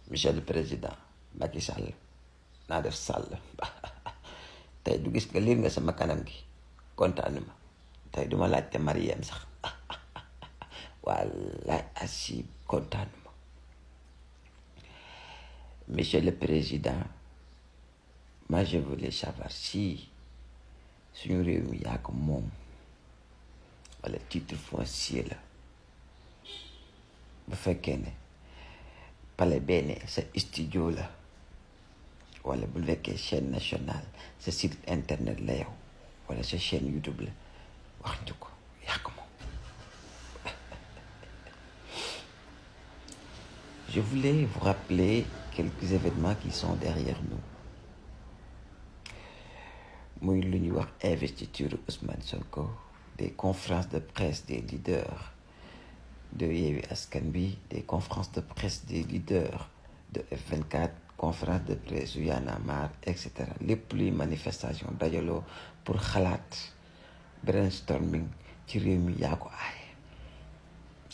Monsieur le Président Macky Sall naa def Sall tey du gis nga liir nga sama kanam gi kontaanuma tey duma laajte Mariam sax wallaay asi kontaanuma. Monsieur le Président, moi je voulais savoir si suñu réew mi yaa ko moom wala titre foncier la bu fekkee ne pale benn sa studio la wala bu fekkee chaîne nationale sa site internet la yow wala sa chaîne YouTube la wax ñu ko yaa ko moom. Je voulais vous rappeler quelques événements qui sont derrière nous. Muy lu ñuy wax investiture Ousmane Sonko, des conférences de presse des leaders de Yewwi Askan Wi, des conférences de presse des leaders de F24, conférence de presse yu Y'en a marre, etc. lépp luy manifestation dajaloo pour xalaat brainstorming ci réew mi yaa ko aaye.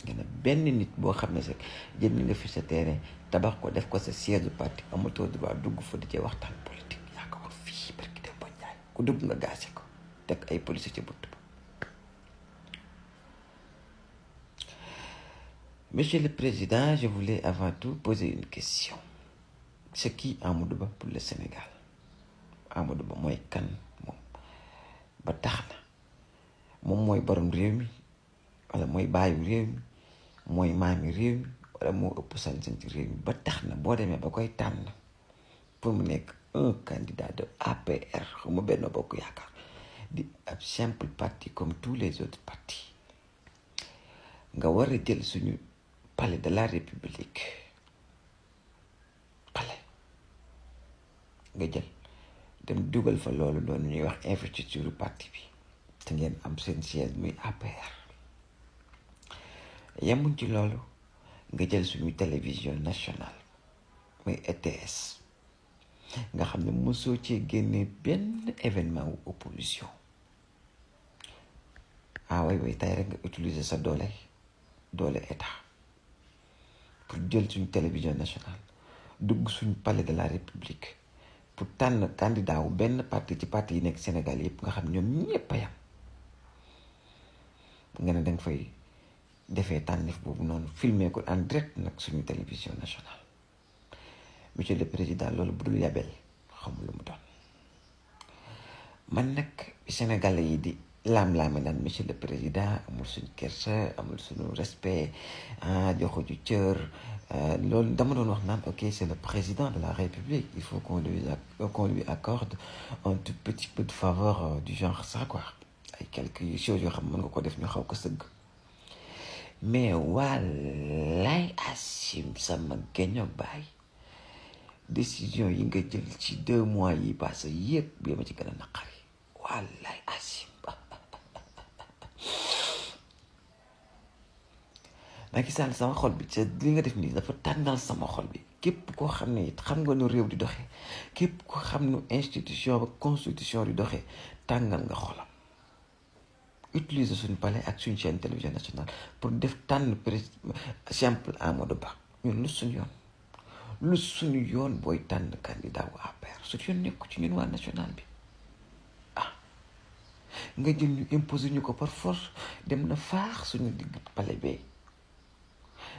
nga ne benn nit boo xam ne sax jënd nga fi sa terrain tabax ko def ko sa siège du parti amatoo droit dugg fa di ci waxtaan politique yaa ko wax fii barki dem ba Njaay ku dugg nga gaase ko teg ay police ci bunt ba. Monsieur le Président, je voulais avant tout poser une question. C'est qui Amadou Ba pour le Sénégal? Amadou Ba mooy kan moom ba tax na moom mooy borom réew mi wala mooy baayu réew mi mooy maami réew mi wala moo ëpp sañ-sañ ci réew mi ba tax na boo demee ba koy tànn pour mu nekk un candidat de APR xamu Benno Bokk Yaakaar di ab simple parti comme tous les autres partis nga war a jël suñu palais de la République palais nga jël dem dugal fa loolu noonu ñuy wax investiture parti bi te ngeen am seen siège muy APR. yemuñ ci loolu nga jël suñu télévision nationale muy ETS nga xam ne mosoo cee génnee benn événement wu opposition. way tey rek nga utiliser sa doole état pour jël suñu télévision nationale dugg suñu palais de la République pour tànn candidat wu benn parti ci parti yi nekk Sénégal yëpp nga xam ñoom ñëpp a yam nga ne danga fay defee tànnif boobu noonu filmé ko en direct nag suñu télévision nationale. Monsieur le Président, loolu bu dul yabel xamul lu mu doon. man nag Sénégalais yi di laam-laame naan Monsieur le Président amul suñu kersa amul suñu respect joxu ju cër loolu dama doon wax naan ok c'est le président de la République, il faut qu'on lui accorde un tout petit peu de faveur du genre ça quoi, ay quelques choses yoo xam mën nga ko def ñu xaw ko sëgg. mais wallaay asim sama géño baay décision yi nga jël ci 2 mois yi passé yëpp bi ma ci gën a naqari wallaay asim Macky Sall sama xol bi ca li nga def nii dafa tànnal sama xol bi képp koo xam ne it xam nga nu réew di doxee képp koo xam nu institution ba constitution di doxee tàngal nga xolam. utiliser suñu palais ak suñu chaîne télévision nationale pour def tànn simple Amadou Ba ñun lu suñu yoon booy tànn candidat wu APR suñu yoon nekku ci ñun waa national bi nga jël ñu imposer ñu ko par force dem na faax suñu digg palais bee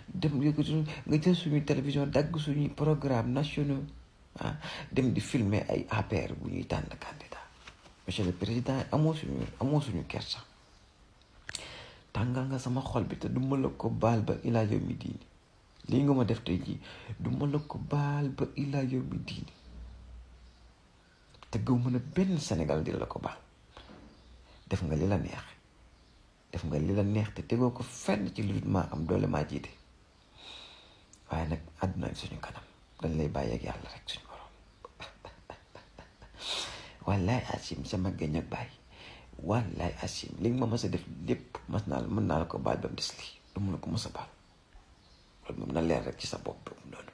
dem nga jël suñu télévision dagg suñuy programme nationaux dem di filmer ay APR bu ñuy tànn candidat. Monsieur le Président amoo suñu kersa. tàngal nga sama xol bi te du ma la ko baal ba ilaa yawmi diini lii nga ma def tey jii du ma la ko baal ba ilaa yawmi diini te gëw mën a benn Sénégal di la ko baal. def nga li la neex te tegoo ko fenn ci lu maa am doole maa jiite waaye nag àdduna suñu kanam dañ lay bàyyi ak yàlla rek suñu borom. wallaay asim sama géñ ak bàyyi wallaay asim li nga ma mës a def lépp mën naa la ko baal ba mu des lii du mun a ko mës a baal loolu moom na leer rek ci sa bopp boobu noonu.